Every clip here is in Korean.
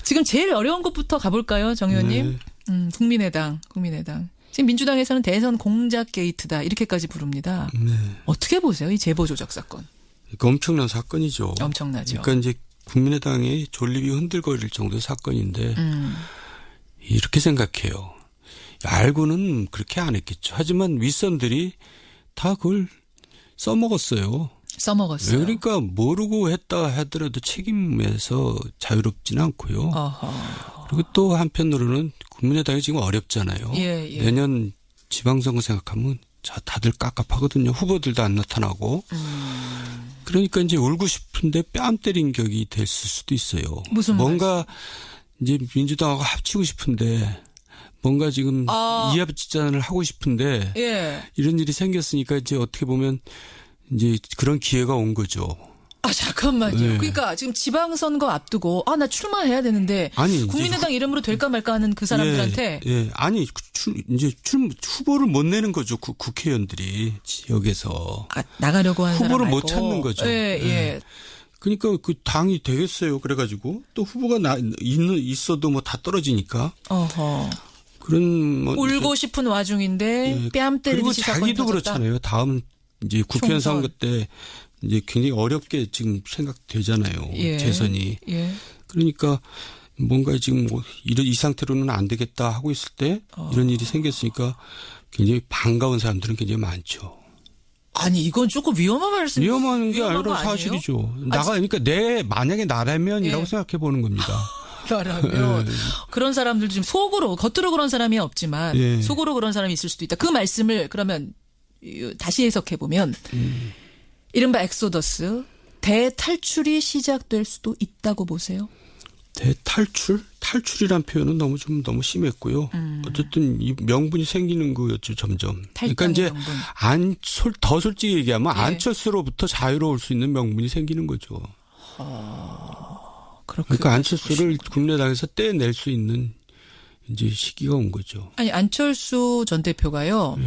지금 제일 어려운 것부터 가볼까요, 정 의원님? 네. 국민의당. 지금 민주당에서는 대선 공작 게이트다 이렇게까지 부릅니다. 네. 어떻게 보세요, 이 제보 조작 사건? 이거 엄청난 사건이죠. 엄청나죠. 그러니까 이제 국민의당의 존립이 흔들거릴 정도의 사건인데 이렇게 생각해요. 알고는 그렇게 안 했겠죠. 하지만 윗선들이 다 그걸 써먹었어요. 그러니까 모르고 했다 하더라도 책임에서 자유롭지는 않고요. 어허. 그리고 또 한편으로는 국민의당이 지금 어렵잖아요. 예. 내년 지방선거 생각하면 다들 깝깝하거든요. 후보들도 안 나타나고. 그러니까 이제 울고 싶은데 뺨 때린 격이 됐을 수도 있어요. 무슨 뭔가 이제 민주당하고 합치고 싶은데 뭔가 지금 이합집산을 하고 싶은데 예. 이런 일이 생겼으니까 이제 어떻게 보면 이제 그런 기회가 온 거죠. 잠깐만요. 네. 그러니까 지금 지방선거 앞두고 나 출마해야 되는데 아니, 국민의당 이름으로 될까 말까 하는 그 사람들한테 아니 이제 후보를 못 내는 거죠. 국회의원들이 지역에서 나가려고 하는 후보를 사람 못 말고. 찾는 거죠. 예. 그러니까 그 당이 되겠어요. 그래가지고 또 후보가 있어도 뭐 다 떨어지니까. 어허. 그런 뭐 울고 싶은 와중인데 뺨 때리듯이 그리고 자기도 그렇잖아요. 다음 이제 국회의원 선거 때 이제 굉장히 어렵게 지금 생각되잖아요. 재선이. 예. 그러니까 뭔가 지금 이 상태로는 안 되겠다 하고 있을 때 이런 일이 생겼으니까 굉장히 반가운 사람들은 굉장히 많죠. 아니 이건 조금 위험한 말씀. 위험한 게 아니라 사실이죠. 그러니까 만약에 나라면이라고 생각해 보는 겁니다. 나라면 그런 사람들 지금 겉으로 그런 사람이 없지만 속으로 그런 사람이 있을 수도 있다. 그 말씀을 그러면 다시 해석해 보면 이른바 엑소더스 대탈출이 시작될 수도 있다고 보세요. 탈출이란 표현은 너무 심했고요. 어쨌든 이 명분이 생기는 거였죠, 점점. 그러니까 이제 명분. 더 솔직히 얘기하면 안철수로부터 자유로울 수 있는 명분이 생기는 거죠. 그러니까 안철수를 국민의당에서 떼낼 수 있는 이제 시기가 온 거죠. 아니 안철수 전 대표가요.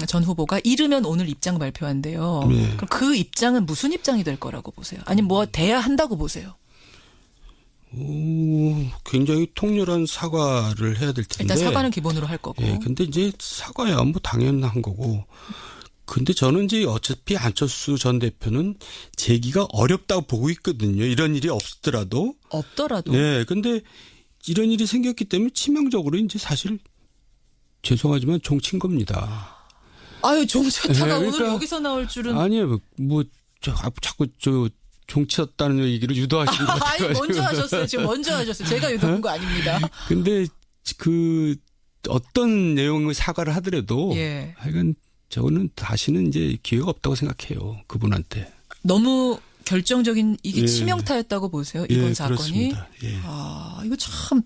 전 후보가 이르면 오늘 입장 발표한대요. 그럼 그 입장은 무슨 입장이 될 거라고 보세요? 아니 뭐 돼야 한다고 보세요? 굉장히 통렬한 사과를 해야 될 텐데. 일단 사과는 기본으로 할 거고. 근데 이제 사과야 뭐 당연한 거고. 근데 저는 이제 어차피 안철수 전 대표는 재기가 어렵다고 보고 있거든요. 이런 일이 없더라도. 네. 근데 이런 일이 생겼기 때문에 치명적으로 이제 사실 죄송하지만 종친 겁니다. 종쳤다가 오늘 여기서 나올 줄은. 아니에요. 자꾸 종쳤다는 얘기를 유도하시는 것 같아요. 아니, 먼저 하셨어요. 제가 유도한 거 아닙니다. 근데 어떤 내용의 사과를 하더라도. 하여간 저는 다시는 이제 기회가 없다고 생각해요. 그분한테. 너무 결정적인 이게 치명타였다고 보세요. 이번 사건이. 그렇습니다. 이거 참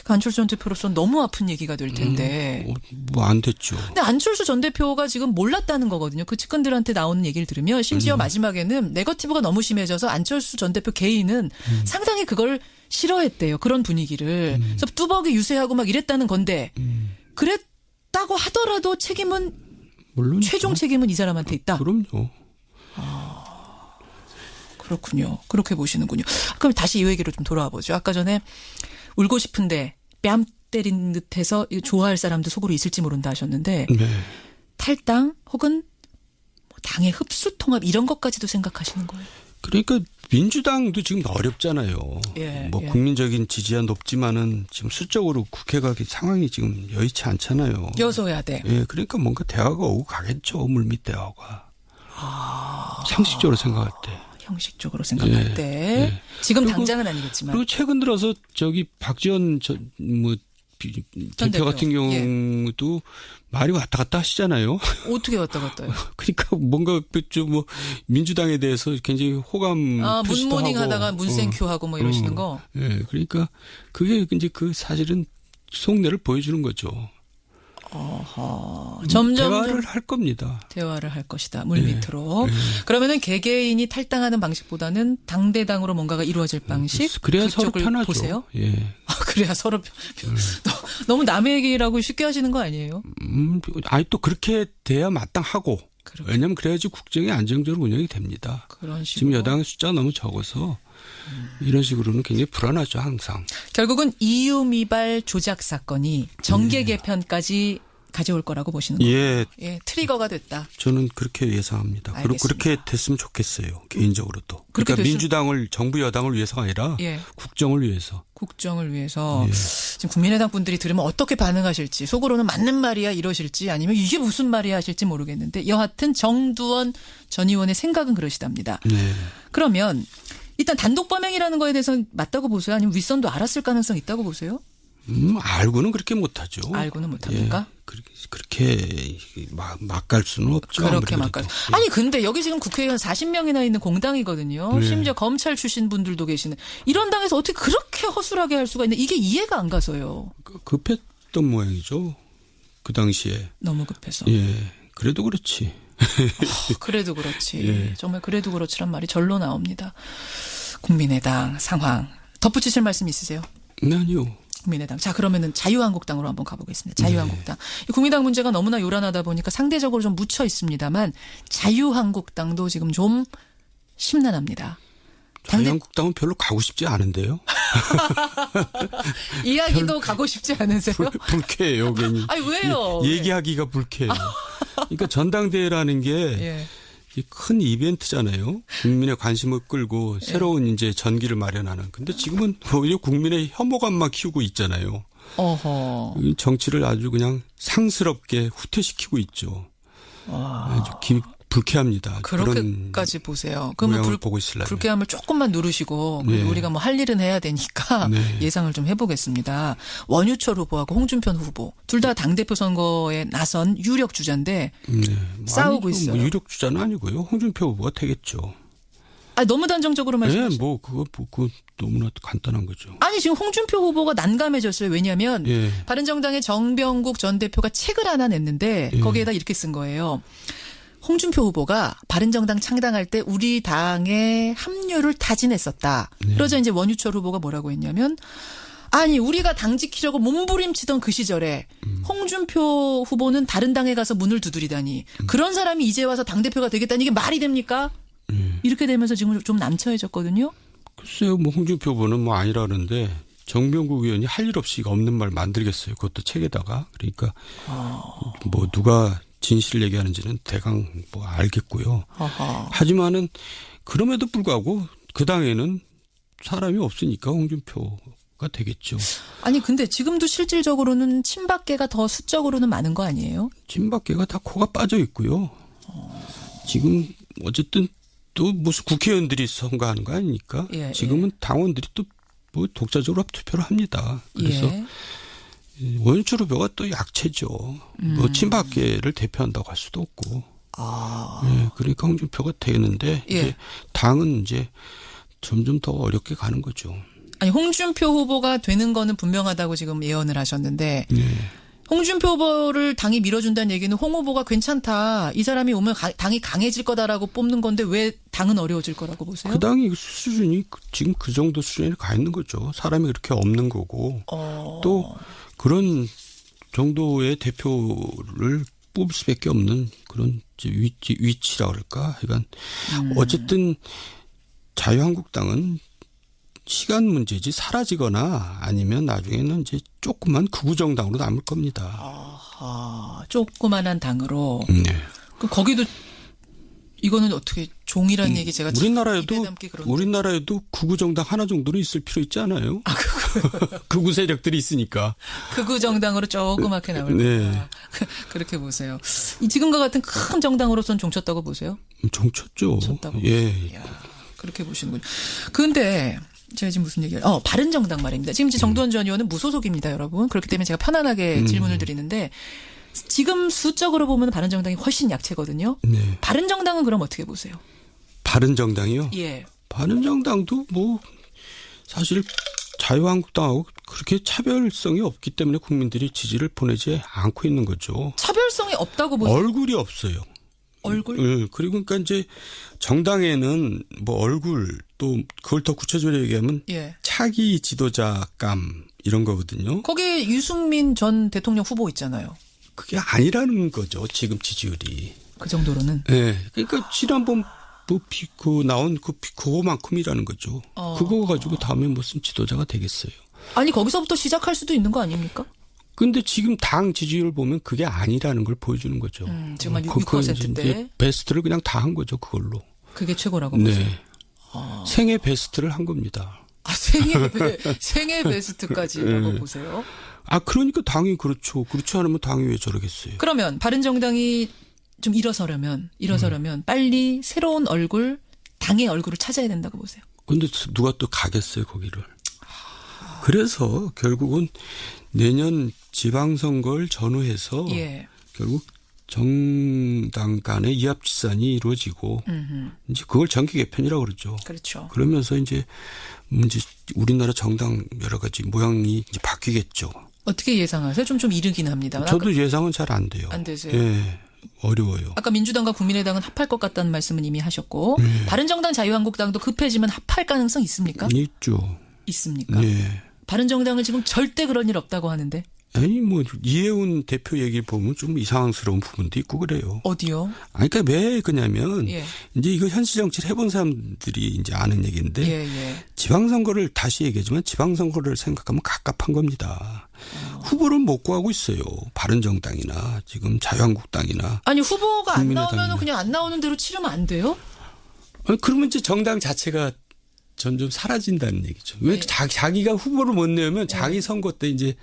안철수 전 대표로서는 너무 아픈 얘기가 될 텐데. 뭐 안 됐죠. 근데 안철수 전 대표가 지금 몰랐다는 거거든요. 그 측근들한테 나오는 얘기를 들으면 심지어 마지막에는 네거티브가 너무 심해져서 안철수 전 대표 개인은 상당히 그걸 싫어했대요. 그런 분위기를. 그래서 뚜벅이 유세하고 막 이랬다는 건데 그랬다고 하더라도 책임은 물론 최종 책임은 이 사람한테 있다. 그럼요. 그렇군요. 그렇게 보시는군요. 그럼 다시 이 얘기로 좀 돌아와 보죠. 아까 전에 울고 싶은데 뺨 때린 듯해서 좋아할 사람도 속으로 있을지 모른다 하셨는데 탈당 혹은 당의 흡수 통합 이런 것까지도 생각하시는 거예요? 그러니까 민주당도 지금 어렵잖아요. 국민적인 지지가 높지만은 지금 수적으로 국회가 상황이 지금 여의치 않잖아요. 여소야대. 그러니까 뭔가 대화가 오고 가겠죠. 물밑 대화가. 상식적으로 생각할 때. 형식적으로 생각할 때. 지금 당장은 아니겠지만. 그리고 최근 들어서 박지원 대표 같은 경우도 말이 왔다 갔다 하시잖아요. 어떻게 왔다 갔다요? 그러니까 뭔가 좀 민주당에 대해서 굉장히 호감 표시도 문모닝 하고. 하다가 문생큐 하고 뭐 이러시는 거. 그러니까 그게 이제 사실은 속내를 보여주는 거죠. 점점 대화를 할 겁니다. 대화를 할 것이다. 물밑으로. 그러면은 개개인이 탈당하는 방식보다는 당대당으로 뭔가가 이루어질 방식. 그래야 서로 편하죠. 보세요. 그래야 서로 너무 남의 얘기라고 쉽게 하시는 거 아니에요? 아니 또 그렇게 돼야 마땅하고. 왜냐하면 그래야지 국정이 안정적으로 운영이 됩니다. 그런 식으로. 지금 여당의 숫자가 너무 적어서 이런 식으로는 굉장히 불안하죠, 항상. 결국은 EU 미발 조작 사건이 정계 개편까지 가져올 거라고 보시는 거예요. 예. 예, 트리거가 됐다. 저는 그렇게 예상합니다. 그리고 그렇게 됐으면 좋겠어요. 개인적으로도. 그러니까 민주당을 정부 여당을 위해서가 아니라 예. 국정을 위해서. 국정을 위해서. 예. 지금 국민의당 분들이 들으면 어떻게 반응하실지 속으로는 맞는 말이야 이러실지 아니면 이게 무슨 말이야 하실지 모르겠는데 여하튼 정두원 전 의원의 생각은 그러시답니다. 네. 그러면 일단 단독 범행이라는 거에 대해서는 맞다고 보세요? 아니면 윗선도 알았을 가능성이 있다고 보세요? 알고는 그렇게 못하죠. 알고는 못합니까? 예. 그렇게 막 갈 수는 없죠. 그렇게 막 갈. 아니 근데 여기 지금 국회의원 40명이나 있는 공당이거든요. 네. 심지어 검찰 출신 분들도 계시는. 이런 당에서 어떻게 그렇게 허술하게 할 수가 있나. 이게 이해가 안 가서요. 급했던 모양이죠. 그 당시에. 너무 급해서. 예. 그래도 그렇지. 그래도 그렇지. 예. 정말 그래도 그렇지란 말이 절로 나옵니다. 국민의당 상황. 덧붙이실 말씀 있으세요? 아니요. 국민의당. 자, 그러면은 자유한국당으로 한번 가보겠습니다. 자유한국당. 이 국민당 문제가 너무나 요란하다 보니까 상대적으로 좀 묻혀 있습니다만 자유한국당도 지금 좀 심란합니다. 자유한국당은 별로 가고 싶지 않은데요. 이야기도 가고 싶지 않으세요? 불쾌해요, 괜히. 아니, 왜요? 얘기하기가 불쾌해요. 그러니까 전당대회라는 게 예. 큰 이벤트잖아요. 국민의 관심을 끌고 새로운 이제 전기를 마련하는. 근데 지금은 오히려 국민의 혐오감만 키우고 있잖아요. 어허. 정치를 아주 그냥 상스럽게 후퇴시키고 있죠. 아주 불쾌합니다. 그렇게까지 보세요. 그러면 보고 있으려면. 불쾌함을 조금만 누르시고 네. 우리가 뭐 할 일은 해야 되니까 네. 예상을 좀 해보겠습니다. 원유철 후보하고 홍준표 후보 둘 다 당대표 선거에 나선 유력 주자인데 싸우고 아니죠. 있어요. 유력 주자는 아니고요. 홍준표 후보가 되겠죠. 아, 너무 단정적으로 말씀하시죠. 네, 그거 너무나 간단한 거죠. 아니 지금 홍준표 후보가 난감해졌어요. 왜냐하면 예. 바른정당의 정병국 전 대표가 책을 하나 냈는데 거기에다 이렇게 쓴 거예요. 홍준표 후보가 바른정당 창당할 때 우리 당의 합류를 타진했었다. 그러자 이제 원유철 후보가 뭐라고 했냐면 아니 우리가 당 지키려고 몸부림치던 그 시절에 홍준표 후보는 다른 당에 가서 문을 두드리다니 그런 사람이 이제 와서 당대표가 되겠다니 이게 말이 됩니까? 이렇게 되면서 지금 좀 남처해졌거든요. 글쎄요. 홍준표 후보는 아니라 그러는데 정병국 의원이 할 일 없이 없는 말 만들겠어요. 그것도 책에다가. 그러니까 누가 진실을 얘기하는지는 대강 알겠고요. 어허. 하지만은 그럼에도 불구하고 그 당에는 사람이 없으니까 홍준표가 되겠죠. 아니 근데 지금도 실질적으로는 친박계가 더 수적으로는 많은 거 아니에요? 친박계가 다 코가 빠져 있고요. 지금 어쨌든 또 무슨 국회의원들이 선거하는 거 아닙니까? 예, 지금은 당원들이 또 독자적으로 투표를 합니다. 그래서 예. 원유철 후보가 또 약체죠. 친박계를 대표한다고 할 수도 없고. 예, 그러니까 홍준표가 되는데 예. 이제 당은 이제 점점 더 어렵게 가는 거죠. 아니 홍준표 후보가 되는 거는 분명하다고 지금 예언을 하셨는데 네. 홍준표 후보를 당이 밀어준다는 얘기는 홍 후보가 괜찮다. 이 사람이 오면 당이 강해질 거다라고 뽑는 건데 왜 당은 어려워질 거라고 보세요? 그 당이 수준이 지금 그 정도 수준에 가 있는 거죠. 사람이 그렇게 없는 거고 또 그런 정도의 대표를 뽑을 수밖에 없는 그런 위치라 그럴까. 그러니까 어쨌든 자유한국당은 시간 문제지 사라지거나 아니면 나중에는 이제 조그만 극우정당으로 남을 겁니다. 조그만한 당으로. 네. 그럼 거기도 이거는 어떻게 종이라는 얘기 제가 우리나라에도 극우정당 하나 정도는 있을 필요 있지 않아요? 극우 세력들이 있으니까. 극우 정당으로 조그맣게 나올 거다. 네. 그렇게 보세요. 지금과 같은 큰 정당으로서는 종쳤다고 보세요? 종쳤죠. 쳤다고. 예. 이야, 그렇게 보시는군요. 근데 제가 지금 무슨 얘기를 바른정당 말입니다. 지금 이제 정두원 전 의원은 무소속입니다, 여러분. 그렇기 때문에 제가 편안하게 질문을 드리는데 지금 수적으로 보면 바른정당이 훨씬 약체거든요. 네. 바른정당은 그럼 어떻게 보세요? 바른정당이요? 예. 바른정당도 사실 자유한국당하고 그렇게 차별성이 없기 때문에 국민들이 지지를 보내지 않고 있는 거죠. 차별성이 없다고 보세요? 얼굴이 없어요. 얼굴? 네. 그리고 그러니까 이제 정당에는 얼굴 또 그걸 더 구체적으로 얘기하면 예. 차기 지도자감 이런 거거든요. 거기에 유승민 전 대통령 후보 있잖아요. 그게 아니라는 거죠. 지금 지지율이. 그 정도로는. 네. 그러니까 지난번 나온 그거만큼이라는 거죠. 그거 가지고 다음에 무슨 지도자가 되겠어요. 아니 거기서부터 시작할 수도 있는 거 아닙니까? 근데 지금 당 지지율 보면 그게 아니라는 걸 보여주는 거죠. 지금 한 6%대. 베스트를 그냥 다 한 거죠. 그걸로. 그게 최고라고 보세요. 네. 생애 베스트를 한 겁니다. 생애 베스트까지라고 보세요. 그러니까 당이 그렇죠. 그렇지 않으면 당이 왜 저러겠어요. 그러면 바른정당이 좀 일어서려면 빨리 새로운 얼굴, 당의 얼굴을 찾아야 된다고 보세요. 근데 누가 또 가겠어요, 거기를. 그래서 결국은 내년 지방선거를 전후해서 결국 정당 간의 이합집산이 이루어지고 이제 그걸 정기 개편이라고 그러죠. 그렇죠. 그러면서 이제 우리나라 정당 여러 가지 모양이 이제 바뀌겠죠. 어떻게 예상하세요? 좀 이르긴 합니다. 저도 예상은 잘 안 돼요. 안 되세요? 네. 어려워요. 아까 민주당과 국민의당은 합할 것 같다는 말씀은 이미 하셨고 바른정당 자유한국당도 급해지면 합할 가능성 있습니까? 있죠. 있습니까? 네. 바른정당은 지금 절대 그런 일 없다고 하는데. 아니 이해운 대표 얘기 보면 좀 이상스러운 부분도 있고 그래요. 어디요? 그러니까 왜 그러냐면 이제 이거 현실 정치를 해본 사람들이 이제 아는 얘기인데 지방선거를 다시 얘기하지만 지방선거를 생각하면 갑갑한 겁니다. 후보를 못 구하고 있어요. 바른정당이나 지금 자유한국당이나. 아니 후보가 안 나오면 그냥 안 나오는 대로 치르면 안 돼요? 그러면 이제 정당 자체가 점점 사라진다는 얘기죠. 왜 자기가 후보를 못 내면 자기 선거 때 이제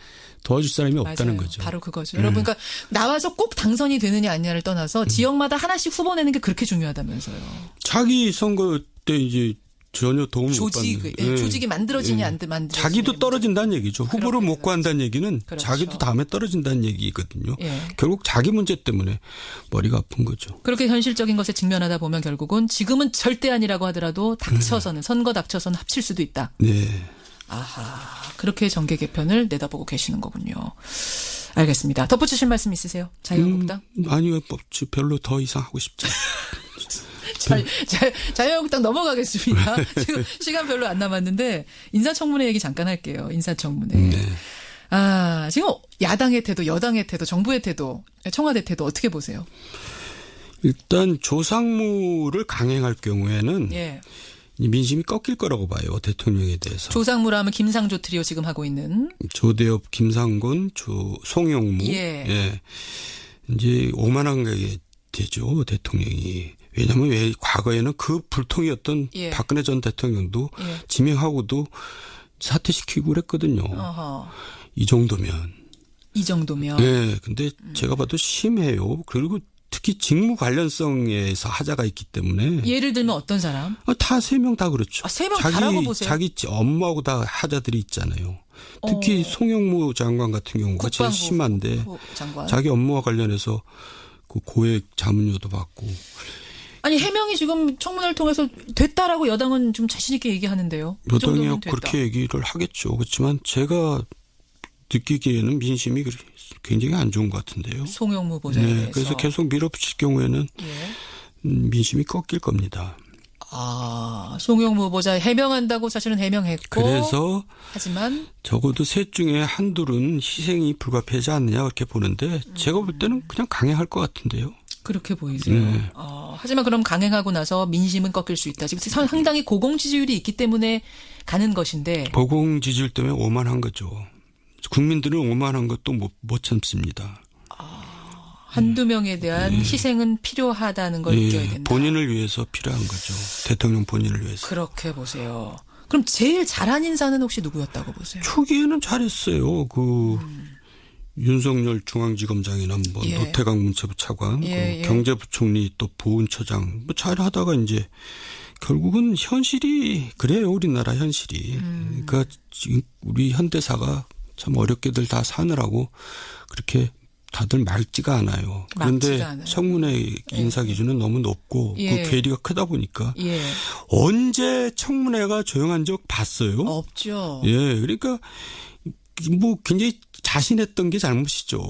도와줄 사람이 없다는 거죠. 바로 그거죠. 여러분, 그러니까 나와서 꼭 당선이 되느냐 아니냐를 떠나서 지역마다 하나씩 후보 내는 게 그렇게 중요하다면서요. 자기 선거 때 이제 전혀 도움을 못 받는. 조직이 만들어지냐 안 만들어지냐. 자기도 떨어진다는 얘기죠. 후보를 못 구한다는 얘기는 그렇죠. 자기도 다음에 떨어진다는 얘기거든요. 결국 자기 문제 때문에 머리가 아픈 거죠. 그렇게 현실적인 것에 직면하다 보면 결국은 지금은 절대 아니라고 하더라도 닥쳐서는 선거 닥쳐서는 합칠 수도 있다. 네. 아하, 그렇게 정계 개편을 내다보고 계시는 거군요. 알겠습니다. 덧붙이실 말씀 있으세요? 자유한국당? 아니요. 별로 더 이상 하고 싶지 않아요. 자유한국당 넘어가겠습니다. 지금 시간 별로 안 남았는데 인사청문회 얘기 잠깐 할게요. 인사청문회. 네. 지금 야당의 태도, 여당의 태도, 정부의 태도, 청와대 태도 어떻게 보세요? 일단 조상무를 강행할 경우에는 민심이 꺾일 거라고 봐요. 대통령에 대해서. 조상무라 하면 김상조 트리오 지금 하고 있는. 조대엽, 김상곤, 송영무. 이제 오만한 게 되죠. 대통령이. 왜냐하면 왜 과거에는 그 불통이었던 박근혜 전 대통령도 지명하고도 사퇴시키고 그랬거든요. 이 정도면. 네. 근데 제가 봐도 심해요. 그리고 특히 직무 관련성에서 하자가 있기 때문에. 예를 들면 어떤 사람? 다 3명 다 그렇죠. 3명 다라고 보세요? 자기 업무하고 다 하자들이 있잖아요. 특히 송영무 장관 같은 경우가 제일 심한데 자기 업무와 관련해서 그 고액 자문료도 받고. 아니 해명이 지금 청문회를 통해서 됐다라고 여당은 좀 자신 있게 얘기하는데요. 여당이 그렇게 얘기를 하겠죠. 그렇지만 제가 느끼기에는 민심이 굉장히 안 좋은 것 같은데요. 송영무 보좌에 대해서. 그래서 계속 밀어붙일 경우에는 민심이 꺾일 겁니다. 송영무 후보자 해명한다고 사실은 해명했고. 그래서 하지만 적어도 셋 중에 한둘은 희생이 불가피하지 않느냐 그렇게 보는데 제가 볼 때는 그냥 강행할 것 같은데요. 그렇게 보이세요. 하지만 그럼 강행하고 나서 민심은 꺾일 수 있다. 지금 상당히 고공 지지율이 있기 때문에 가는 것인데. 고공 지지율 때문에 오만한 거죠. 국민들은 오만한 것도 못 참습니다. 한두 명에 대한 희생은 필요하다는 걸 느껴야 된다. 본인을 위해서 필요한 거죠. 대통령 본인을 위해서. 그렇게 보세요. 그럼 제일 잘한 인사는 혹시 누구였다고 보세요? 초기에는 잘했어요. 윤석열 중앙지검장이나 노태강 문체부 차관, 경제부총리 또 보훈처장 잘하다가 이제 결국은 현실이 그래요. 우리나라 현실이. 그러니까 지금 우리 현대사가 참 어렵게들 다 사느라고 그렇게 다들 맑지가 않아요. 그런데 청문회 인사 기준은 너무 높고 그 괴리가 크다 보니까 언제 청문회가 조용한 적 봤어요? 없죠. 그러니까 굉장히 자신했던 게 잘못이죠.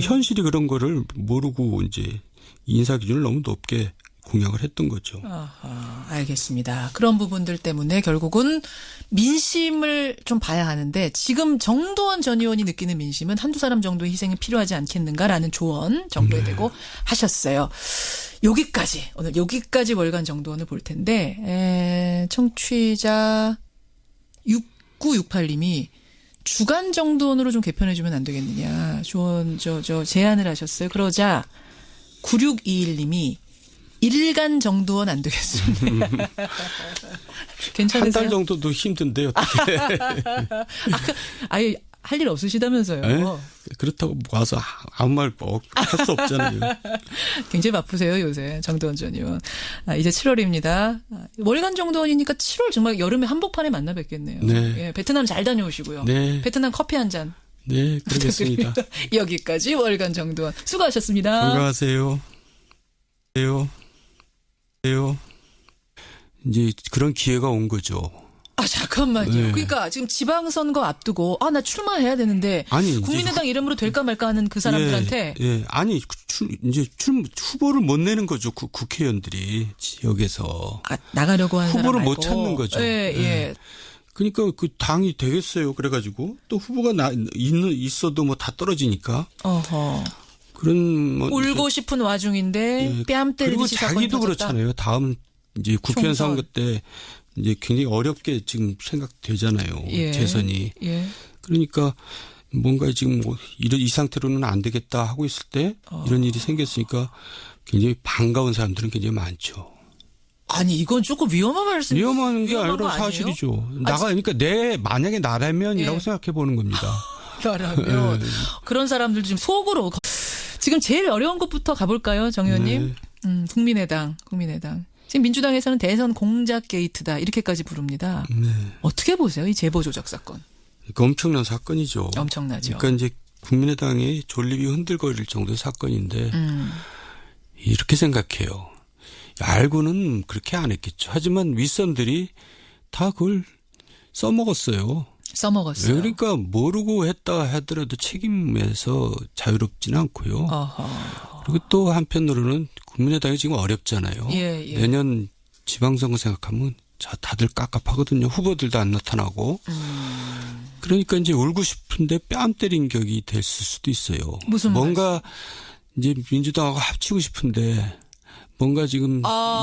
현실이 그런 거를 모르고 이제 인사 기준을 너무 높게 공약을 했던 거죠. 아하, 알겠습니다. 그런 부분들 때문에 결국은 민심을 좀 봐야 하는데 지금 정도원 전 의원이 느끼는 민심은 한두 사람 정도의 희생이 필요하지 않겠는가라는 조언 정도에 대고 하셨어요. 오늘 여기까지 월간 정도원을 볼 텐데 청취자 6968님이 주간 정도원으로 좀 개편해주면 안 되겠느냐. 조언, 제안을 하셨어요. 그러자 9621님이 일간 정도원 안 되겠습니다. 괜찮으세요? 한 달 정도도 힘든데 어떻게. 아예 할 일 없으시다면서요. 네? 그렇다고 와서 아무 말 할 수 없잖아요. 굉장히 바쁘세요 요새 정도원 전 의원. 이제 7월입니다. 월간 정도원이니까 7월 정말 여름에 한복판에 만나 뵙겠네요. 네. 예, 베트남 잘 다녀오시고요. 네. 베트남 커피 한 잔. 네, 그러겠습니다. 여기까지 월간 정도원 수고하셨습니다. 건강하세요. 이제 그런 기회가 온 거죠. 잠깐만요. 네. 그러니까 지금 지방선거 앞두고 나 출마해야 되는데 아니, 국민의당 이름으로 될까 말까 하는 그 사람들한테 아니 이제 후보를 못 내는 거죠. 국회의원들이 지역에서 나가려고 하는 후보를 사람 못 찾는 거죠. 예. 그러니까 그 당이 되겠어요. 그래가지고 또 후보가 있어도 뭐 다 떨어지니까. 어허. 그런 울고 싶은 와중인데 뺨 때리듯이 그리고 자기도 그렇잖아요. 다음 이제 국회의원 선거 때 이제 굉장히 어렵게 지금 생각되잖아요. 재선이. 예. 그러니까 뭔가 지금 이 상태로는 안 되겠다 하고 있을 때 이런 일이 생겼으니까 굉장히 반가운 사람들은 굉장히 많죠. 아니 이건 조금 위험한 말씀. 위험한 게 아니라 사실이죠. 그러니까 만약에 나라면이라고 생각해 보는 겁니다. 나라면 그런 사람들 좀 속으로 지금 제일 어려운 것부터 가볼까요, 정 의원님? 국민의당. 지금 민주당에서는 대선 공작 게이트다 이렇게까지 부릅니다. 네. 어떻게 보세요, 이 제보 조작 사건? 그러니까 엄청난 사건이죠. 엄청나죠. 그러니까 이제 국민의당의 존립이 흔들거릴 정도의 사건인데 이렇게 생각해요. 알고는 그렇게 안 했겠죠. 하지만 윗선들이 다 그걸 써먹었어요. 그러니까 모르고 했다 하더라도 책임에서 자유롭지는 않고요. 어허. 그리고 또 한편으로는 국민의당이 지금 어렵잖아요. 내년 지방선거 생각하면 다들 깝깝하거든요. 후보들도 안 나타나고. 그러니까 이제 울고 싶은데 뺨 때린 격이 됐을 수도 있어요. 무슨 뭔가 이제 민주당하고 합치고 싶은데 뭔가 지금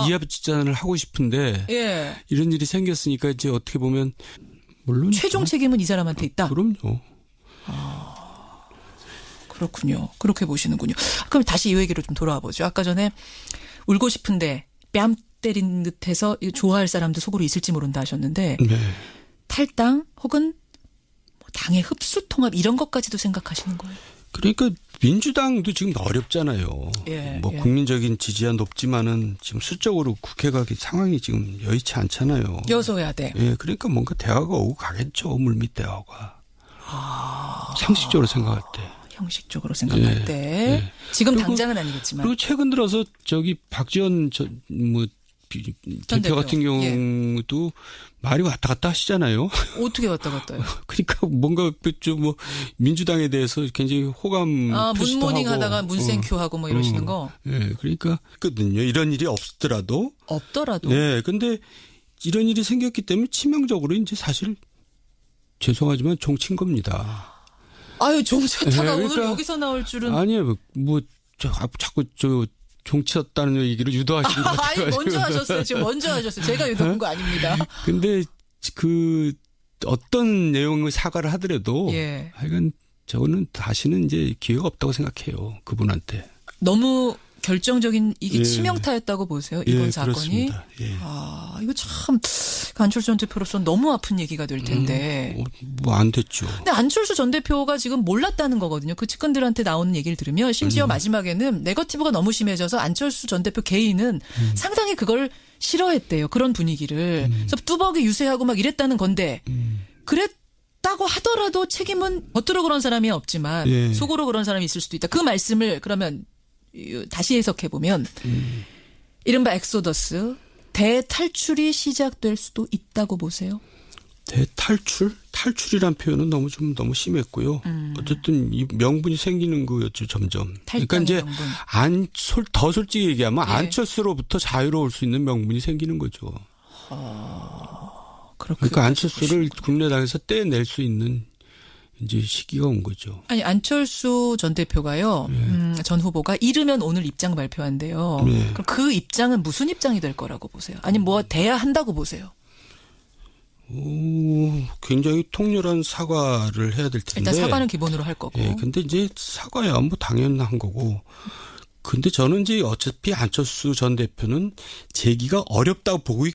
이합집산을 하고 싶은데 이런 일이 생겼으니까 이제 어떻게 보면 물론 최종 책임은 이 사람한테 있다. 그럼요. 그렇군요. 그렇게 보시는군요. 그럼 다시 이 얘기로 좀 돌아와 보죠. 아까 전에 울고 싶은데 뺨 때린 듯해서 좋아할 사람도 속으로 있을지 모른다 하셨는데 탈당 혹은 당의 흡수 통합 이런 것까지도 생각하시는 거예요? 그러니까 민주당도 지금 어렵잖아요. 국민적인 지지가 높지만은 지금 수적으로 국회가 상황이 지금 여의치 않잖아요. 여소야대. 그러니까 뭔가 대화가 오고 가겠죠. 물밑 대화가. 상식적으로 생각할 때. 형식적으로 생각할 때. 지금 그리고, 당장은 아니겠지만. 그리고 최근 들어서 박지원 대표 같은 경우도 말이 왔다 갔다 하시잖아요. 어떻게 왔다 갔다 해요? 그러니까 뭔가 좀 민주당에 대해서 굉장히 호감 표시도 문모닝 하고. 하다가 문센큐 하고 뭐 이러시는 거. 그러니까 거든요. 이런 일이 없더라도. 근데 이런 일이 생겼기 때문에 치명적으로 이제 사실 죄송하지만 종친 겁니다. 종쳤다가 오늘 여기서 나올 줄은. 아니에요. 자꾸 종치었다는 얘기를 유도하신 것 같아요. 아니, 먼저 하셨어요. 제가 유도한 거 아닙니다. 근데 어떤 내용의 사과를 하더라도 하여간 저는 다시는 이제 기회가 없다고 생각해요. 그분한테. 너무 결정적인 이게 치명타였다고 보세요. 이번 사건이. 그렇습니다. 이거 참 안철수 전 대표로서 너무 아픈 얘기가 될 텐데. 안 됐죠. 근데 안철수 전 대표가 지금 몰랐다는 거거든요. 그 측근들한테 나오는 얘기를 들으면 심지어 마지막에는 네거티브가 너무 심해져서 안철수 전 대표 개인은 상당히 그걸 싫어했대요. 그런 분위기를. 그래서 뚜벅이 유세하고 막 이랬다는 건데 그랬다고 하더라도 책임은 겉으로 그런 사람이 없지만 속으로 그런 사람이 있을 수도 있다. 그 말씀을 그러면 다시 해석해보면 이른바 엑소더스 대탈출이 시작될 수도 있다고 보세요? 탈출이란 표현은 너무 심했고요. 어쨌든 이 명분이 생기는 거였죠, 점점. 그러니까 이제 명분. 더 솔직히 얘기하면 예. 안철수로부터 자유로울 수 있는 명분이 생기는 거죠. 그러니까 안철수를 국민의당에서 떼낼 수 있는 이제 시기가 온 거죠. 아니 안철수 전 대표가요. 전 후보가 이르면 오늘 입장 발표한대요. 네. 그럼 그 입장은 무슨 입장이 될 거라고 보세요? 아니 뭐 돼야 한다고 보세요? 굉장히 통렬한 사과를 해야 될 텐데. 일단 사과는 기본으로 할 거고. 예, 근데 이제 사과야 뭐 당연한 거고. 근데 저는 이제 어차피 안철수 전 대표는 재기가 어렵다고 보고